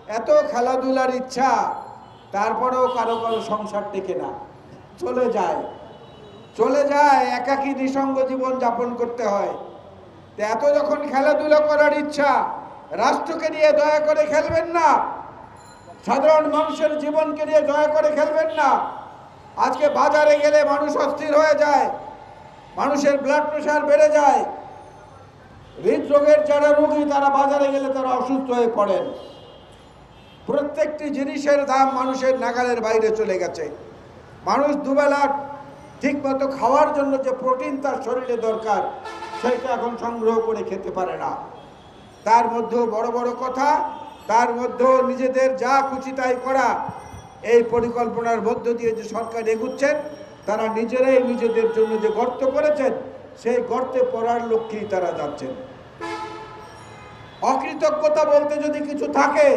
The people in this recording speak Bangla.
এত খেলাধুলার ইচ্ছা, তারপরেও কারো কারো সংসার টেকে না, চলে যায় চলে যায়, একাকী নিঃসঙ্গ জীবন যাপন করতে হয়। এত যখন খেলাধুলা করার ইচ্ছা, রাষ্ট্রকে নিয়ে দয়া করে খেলবেন না, সাধারণ মানুষের জীবনকে নিয়ে দয়া করে খেলবেন না। আজকে বাজারে গেলে মানুষ অস্থির হয়ে যায়, মানুষের ব্লাড প্রেশার বেড়ে যায়, হৃদরোগের যারা রোগী তারা বাজারে গেলে তারা অসুস্থ হয়ে পড়েন। প্রত্যেকটি জিনিসের দাম মানুষের নাগালের বাইরে চলে গেছে। মানুষ দুবেলা ঠিকমতো খাওয়ার জন্য যে প্রোটিন তার শরীরে দরকার, সেটা এখন সংগ্রহ করে খেতে পারে না। তার মধ্যেও বড় বড় কথা, তার মধ্যেও নিজেদের যা খুশি তাই করা। এই পরিকল্পনার মধ্য দিয়ে যে সরকার এগুচ্ছেন, তারা নিজেরাই নিজেদের জন্য যে গর্ত করেছেন, সেই গর্তে পড়ার লক্ষ্যেই তারা যাচ্ছেন। অকৃতজ্ঞতা বলতে যদি কিছু থাকে,